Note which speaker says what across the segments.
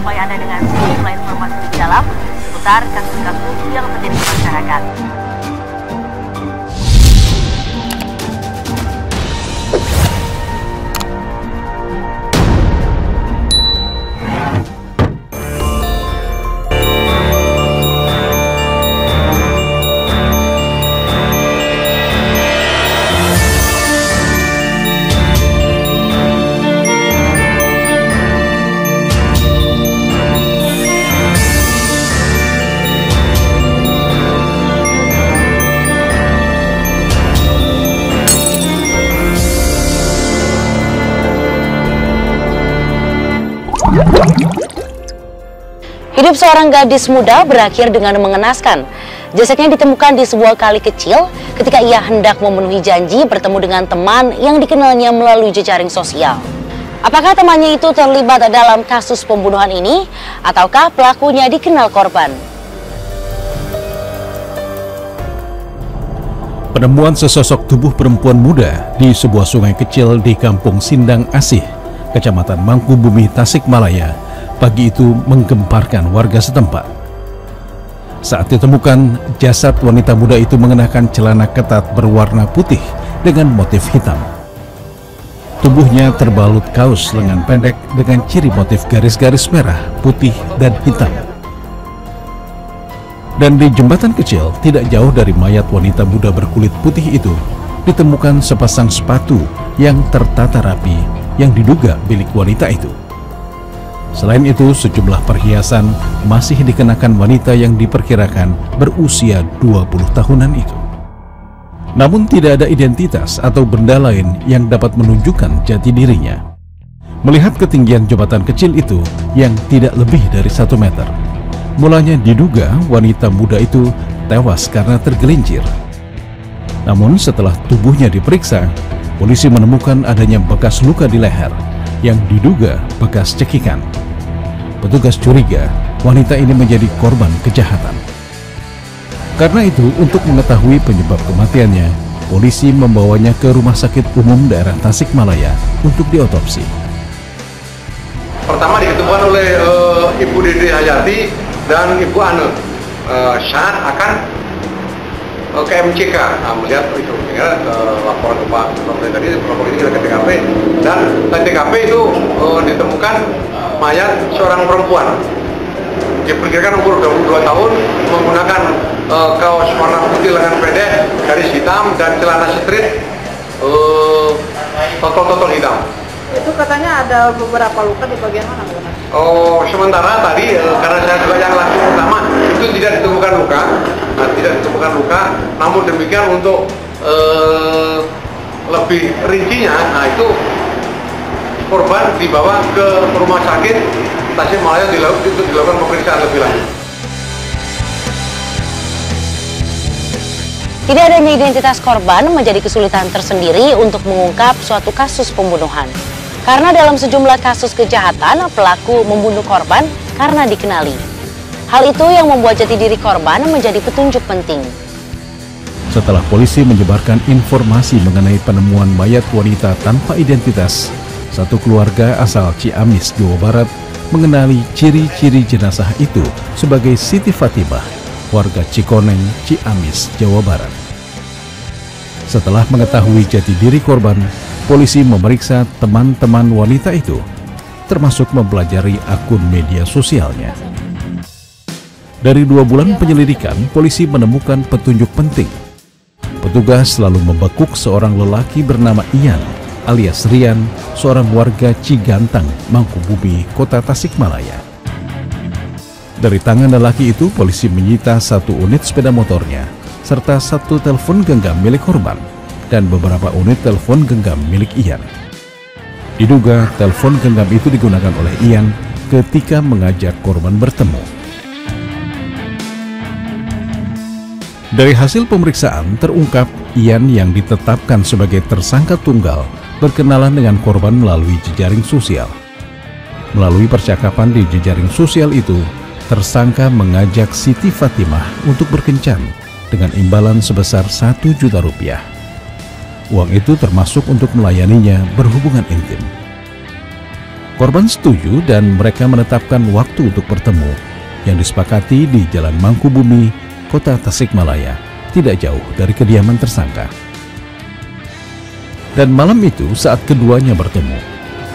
Speaker 1: sampai Anda dengan sejumlah informasi lebih dalam seputar kasus-kasus yang terjadi di masyarakat.
Speaker 2: Hidup seorang gadis muda berakhir dengan mengenaskan. Jasadnya ditemukan di sebuah kali kecil ketika ia hendak memenuhi janji bertemu dengan teman yang dikenalnya melalui jejaring sosial. Apakah temannya itu terlibat dalam kasus pembunuhan ini, ataukah pelakunya dikenal korban?
Speaker 3: Penemuan sesosok tubuh perempuan muda di sebuah sungai kecil di Kampung Sindang Asih, Kecamatan Mangkubumi, Tasikmalaya, pagi itu menggemparkan warga setempat. Saat ditemukan, jasad wanita muda itu mengenakan celana ketat berwarna putih dengan motif hitam. Tubuhnya terbalut kaos lengan pendek dengan ciri motif garis-garis merah, putih, dan hitam. Dan di jembatan kecil, tidak jauh dari mayat wanita muda berkulit putih itu, ditemukan sepasang sepatu yang tertata rapi yang diduga milik wanita itu. Selain itu, sejumlah perhiasan masih dikenakan wanita yang diperkirakan berusia 20 tahunan itu. Namun tidak ada identitas atau benda lain yang dapat menunjukkan jati dirinya. Melihat ketinggian jembatan kecil itu yang tidak lebih dari 1 meter, mulanya diduga wanita muda itu tewas karena tergelincir. Namun setelah tubuhnya diperiksa, polisi menemukan adanya bekas luka di leher yang diduga bekas cekikan. Petugas curiga wanita ini menjadi korban kejahatan. Karena itu, untuk mengetahui penyebab kematiannya, polisi membawanya ke Rumah Sakit Umum Daerah Tasikmalaya untuk diotopsi.
Speaker 4: Pertama diketemukan oleh Ibu Dede Hayati dan Ibu Ane saat akan ke MCK. Melihat itu, laporan ke Pak Kapolres tadi, laporan ini ke TKP, dan di TKP itu ditemukan mayat seorang perempuan. Diperkirakan umur 22 tahun, menggunakan kaos warna putih lengan pendek, garis hitam, dan celana street totol hitam.
Speaker 5: Itu katanya ada beberapa luka di bagian mana?
Speaker 4: Oh, sementara tadi karena saya juga yang langsung pertama itu tidak ditemukan luka, namun demikian untuk lebih rincinya, itu korban dibawa ke rumah sakit Tasikmalaya untuk dilakukan pemeriksaan lebih lanjut.
Speaker 2: Tidak adanya identitas korban menjadi kesulitan tersendiri untuk mengungkap suatu kasus pembunuhan. Karena dalam sejumlah kasus kejahatan, pelaku membunuh korban karena dikenali. Hal itu yang membuat jati diri korban menjadi petunjuk penting.
Speaker 3: Setelah polisi menyebarkan informasi mengenai penemuan mayat wanita tanpa identitas, satu keluarga asal Ciamis, Jawa Barat, mengenali ciri-ciri jenazah itu sebagai Siti Fatimah, warga Cikoneng, Ciamis, Jawa Barat. Setelah mengetahui jati diri korban, polisi memeriksa teman-teman wanita itu, termasuk mempelajari akun media sosialnya. Dari 2 bulan penyelidikan, polisi menemukan petunjuk penting. Petugas lalu membekuk seorang lelaki bernama Ian, alias Rian, seorang warga Cigantang, Mangkubumi, Kota Tasikmalaya. Dari tangan lelaki itu, polisi menyita 1 unit sepeda motornya, serta 1 telepon genggam milik korban, dan beberapa unit telepon genggam milik Ian. Diduga telepon genggam itu digunakan oleh Ian ketika mengajak korban bertemu. Dari hasil pemeriksaan terungkap Ian yang ditetapkan sebagai tersangka tunggal berkenalan dengan korban melalui jejaring sosial. Melalui percakapan di jejaring sosial itu, tersangka mengajak Siti Fatimah untuk berkencan dengan imbalan sebesar 1 juta rupiah. Uang itu termasuk untuk melayaninya berhubungan intim. Korban setuju dan mereka menetapkan waktu untuk bertemu yang disepakati di Jalan Mangkubumi, Kota Tasikmalaya, tidak jauh dari kediaman tersangka. Dan malam itu saat keduanya bertemu,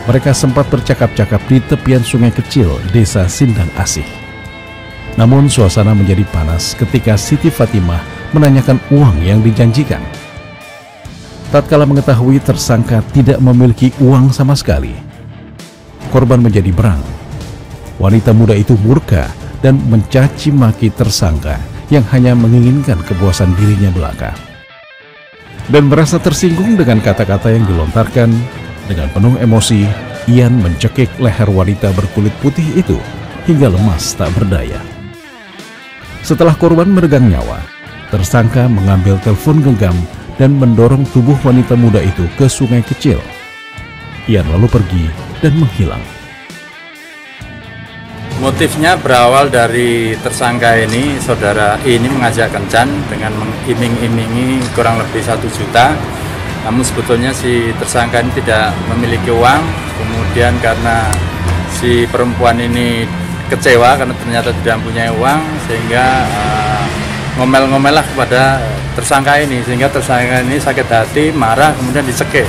Speaker 3: mereka sempat bercakap-cakap di tepian sungai kecil Desa Sindang Asih. Namun suasana menjadi panas ketika Siti Fatimah menanyakan uang yang dijanjikan. Tatkala mengetahui tersangka tidak memiliki uang sama sekali, korban menjadi berang. Wanita muda itu murka dan mencaci maki tersangka yang hanya menginginkan kepuasan dirinya belaka. Dan merasa tersinggung dengan kata-kata yang dilontarkan, dengan penuh emosi, Ian mencekik leher wanita berkulit putih itu hingga lemas tak berdaya. Setelah korban meregang nyawa, tersangka mengambil telepon genggam dan mendorong tubuh wanita muda itu ke sungai kecil. Ian lalu pergi dan menghilang.
Speaker 6: Motifnya berawal dari tersangka ini, saudara ini mengajak kencan dengan mengiming-imingi kurang lebih 1 juta. Namun sebetulnya si tersangka ini tidak memiliki uang. Kemudian karena si perempuan ini kecewa karena ternyata tidak mempunyai uang, sehingga ngomel-ngomel lah kepada tersangka ini, sehingga tersangka ini sakit hati, marah, kemudian dicekik.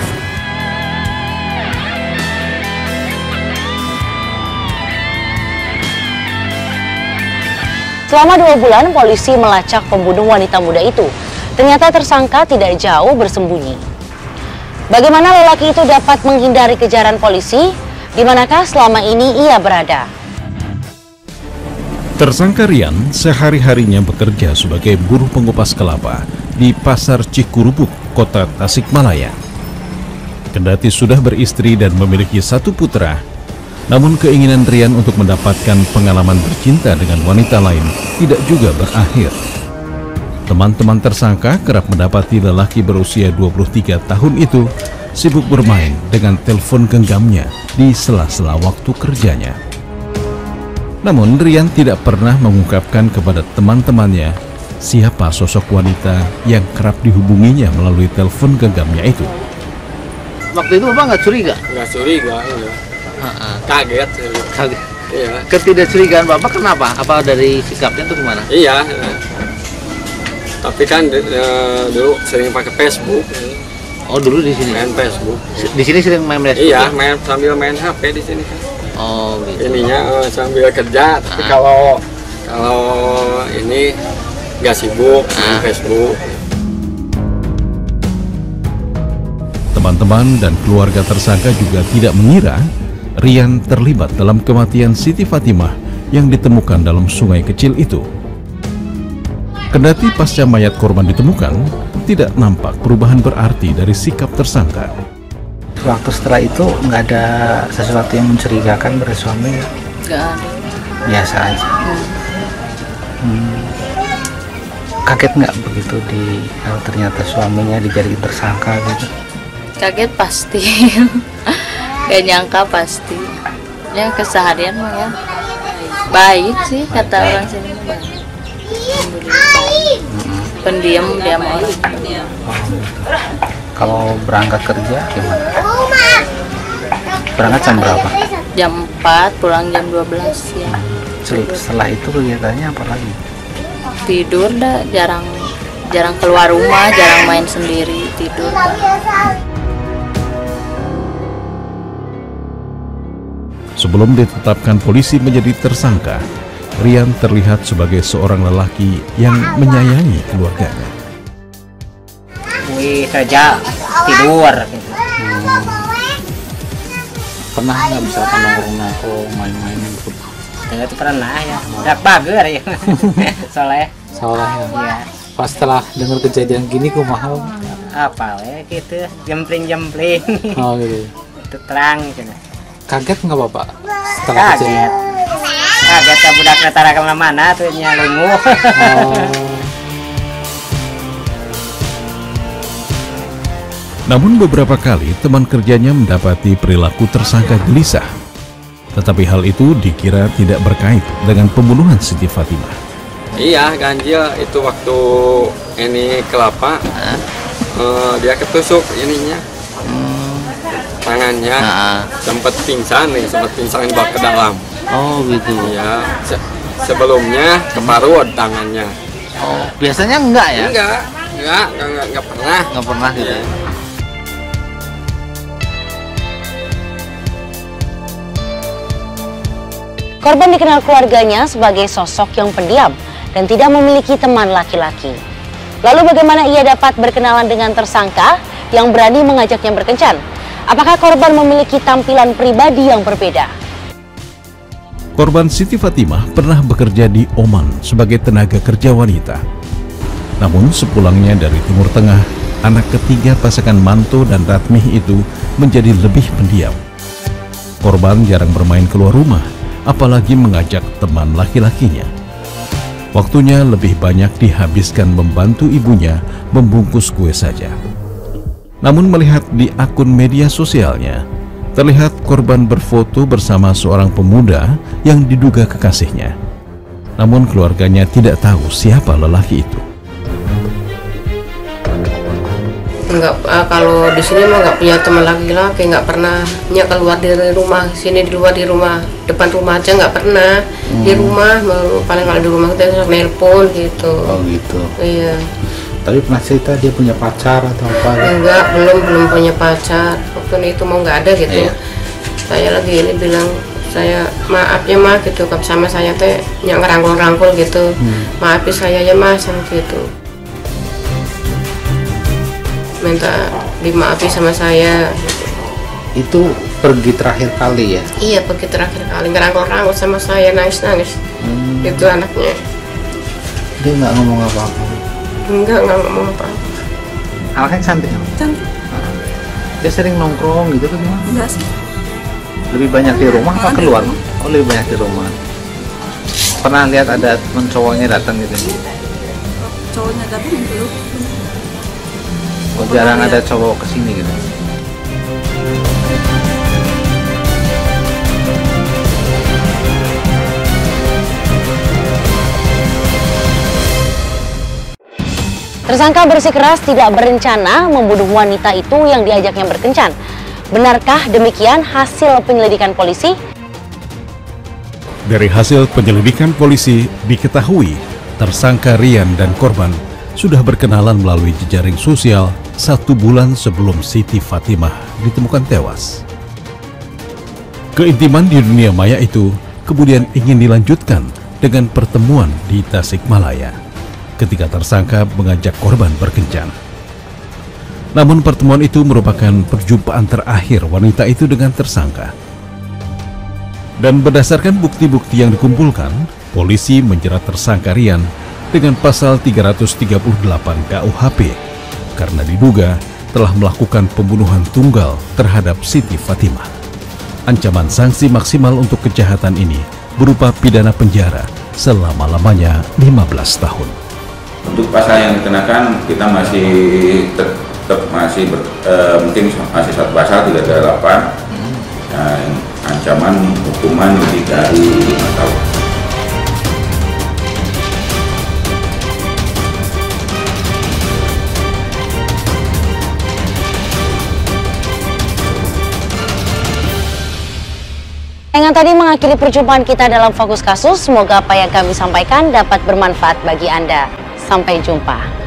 Speaker 2: Selama 2 bulan, polisi melacak pembunuh wanita muda itu. Ternyata tersangka tidak jauh bersembunyi. Bagaimana lelaki itu dapat menghindari kejaran polisi? Di manakah selama ini ia berada?
Speaker 3: Tersangka Rian sehari-harinya bekerja sebagai buruh pengupas kelapa di Pasar Cikurubuk, Kota Tasikmalaya. Kendati sudah beristri dan memiliki 1 putra, namun keinginan Rian untuk mendapatkan pengalaman bercinta dengan wanita lain tidak juga berakhir. Teman-teman tersangka kerap mendapati lelaki berusia 23 tahun itu sibuk bermain dengan telepon genggamnya di sela-sela waktu kerjanya. Namun Rian tidak pernah mengungkapkan kepada teman-temannya siapa sosok wanita yang kerap dihubunginya melalui telepon genggamnya itu.
Speaker 7: Waktu itu Bapak nggak curiga?
Speaker 6: Nggak curiga, iya. Kaget.
Speaker 7: Kaget.
Speaker 6: Iya.
Speaker 7: Ketidakcurigaan Bapak kenapa? Apa dari sikapnya itu gimana?
Speaker 6: Iya. Tapi kan dulu sering pakai Facebook.
Speaker 7: Oh, dulu di sini.
Speaker 6: Main Facebook.
Speaker 7: Di sini sering main Facebook.
Speaker 6: Iya, sambil main HP di sini kan.
Speaker 7: Oh, gitu.
Speaker 6: Ininya sambil kerja, tapi kalau ini nggak sibuk main Facebook.
Speaker 3: Teman-teman dan keluarga tersangka juga tidak mengira Rian terlibat dalam kematian Siti Fatimah yang ditemukan dalam sungai kecil itu. Kendati pasca mayat korban ditemukan, tidak nampak perubahan berarti dari sikap tersangka.
Speaker 8: Waktu setelah itu nggak ada sesuatu yang mencurigakan dari suami?
Speaker 5: Nggak ada.
Speaker 8: Biasa aja. Kaget nggak begitu ternyata suaminya dijadiin tersangka gitu?
Speaker 5: Kaget pasti. Gak nyangka pasti. Ya keseharian mah ya baik sih, kata orang sini baik. Pendiam orang.
Speaker 8: Kalau berangkat kerja gimana? Berangkat jam berapa?
Speaker 5: Jam 4, pulang jam 12 ya.
Speaker 8: Setelah itu kegiatannya apa lagi?
Speaker 5: Tidur dah, jarang keluar rumah, jarang main sendiri, tidur dah.
Speaker 3: Sebelum ditetapkan polisi menjadi tersangka, Rian terlihat sebagai seorang lelaki yang menyayangi keluarganya.
Speaker 9: Wih, kerja, tidur gitu.
Speaker 8: Pernah nggak bisa nongkrong aku main-main gitu?
Speaker 9: Ya, itu pernah ya, udah bager ya. Soalnya
Speaker 8: Ya. Pas setelah dengar kejadian gini kok mahal.
Speaker 9: apa ya gitu, jempling.
Speaker 8: Oh gitu.
Speaker 9: Itu terang gitu.
Speaker 8: Kaget nggak Bapak? Setelah
Speaker 9: Kaget ya, budak netara kemana-mana tuh nyalungu.
Speaker 3: Namun beberapa kali teman kerjanya mendapati perilaku tersangka gelisah. Tetapi hal itu dikira tidak berkait dengan pembunuhan Siti Fatimah.
Speaker 6: Iya, ganjil itu waktu ini kelapa, dia ketusuk ininya, tangan
Speaker 10: tangannya sempat pingsan dibawa ke dalam.
Speaker 7: Oh gitu.
Speaker 10: Ya, sebelumnya ke paru ada tangannya.
Speaker 7: Oh, biasanya enggak ya?
Speaker 10: Enggak pernah.
Speaker 7: Enggak pernah gitu. Ya.
Speaker 2: Korban dikenal keluarganya sebagai sosok yang pendiam dan tidak memiliki teman laki-laki. Lalu bagaimana ia dapat berkenalan dengan tersangka yang berani mengajaknya berkencan? Apakah korban memiliki tampilan pribadi yang berbeda?
Speaker 3: Korban Siti Fatimah pernah bekerja di Oman sebagai tenaga kerja wanita. Namun sepulangnya dari Timur Tengah, anak ketiga pasangan Manto dan Ratmih itu menjadi lebih pendiam. Korban jarang bermain keluar rumah, apalagi mengajak teman laki-lakinya. Waktunya lebih banyak dihabiskan membantu ibunya membungkus kue saja. Namun melihat di akun media sosialnya, terlihat korban berfoto bersama seorang pemuda yang diduga kekasihnya. Namun keluarganya tidak tahu siapa lelaki itu.
Speaker 11: Kalau di sini mah nggak punya teman laki-laki, nggak pernah keluar dari rumah. Sini di luar, di rumah, depan rumah aja nggak pernah. Di rumah paling kalau di rumah kita nelpon gitu.
Speaker 8: Oh gitu.
Speaker 11: Iya.
Speaker 8: Tapi pernah cerita dia punya pacar atau apa?
Speaker 11: Enggak, belum punya pacar. Waktu itu mau nggak ada gitu. Iya. Saya lagi ini bilang, saya maaf ya mas gitu, sama saya teh yang ngerangkul-rangkul gitu. Maafin saya ya mas gitu. Minta dimaafi sama saya.
Speaker 8: Itu pergi terakhir kali ya?
Speaker 11: Iya, pergi terakhir kali, ngerangkul-rangkul sama saya, nangis-nangis. Itu anaknya.
Speaker 8: Dia nggak ngomong apa-apa?
Speaker 11: Nggak ngomong apa-apa.
Speaker 8: Anaknya cantik?
Speaker 11: Cantik.
Speaker 8: Dia sering nongkrong gitu kan?
Speaker 11: Enggak sih.
Speaker 8: Lebih banyak di rumah apa keluar? Oh, lebih banyak di rumah. Pernah lihat ada teman cowoknya datang gitu?
Speaker 11: Cowoknya datang belum.
Speaker 8: Oh, jarang ada cowok kesini gitu.
Speaker 2: Tersangka bersikeras tidak berencana membunuh wanita itu yang diajaknya berkencan. Benarkah demikian hasil penyelidikan polisi?
Speaker 3: Dari hasil penyelidikan polisi diketahui tersangka Rian dan korban sudah berkenalan melalui jejaring sosial 1 bulan sebelum Siti Fatimah ditemukan tewas. Keintiman di dunia maya itu kemudian ingin dilanjutkan dengan pertemuan di Tasikmalaya ketika tersangka mengajak korban berkencan. Namun pertemuan itu merupakan perjumpaan terakhir wanita itu dengan tersangka. Dan berdasarkan bukti-bukti yang dikumpulkan, polisi menjerat tersangka Rian dengan pasal 338 KUHP karena diduga telah melakukan pembunuhan tunggal terhadap Siti Fatimah. Ancaman sanksi maksimal untuk kejahatan ini berupa pidana penjara selama-lamanya 15 tahun.
Speaker 12: Untuk pasal yang dikenakan kita masih mungkin masih satu pasal 338 dan ancaman hukuman lebih dari 5 tahun.
Speaker 2: Yang tadi mengakhiri perjumpaan kita dalam Fokus Kasus. Semoga apa yang kami sampaikan dapat bermanfaat bagi Anda. Sampai jumpa.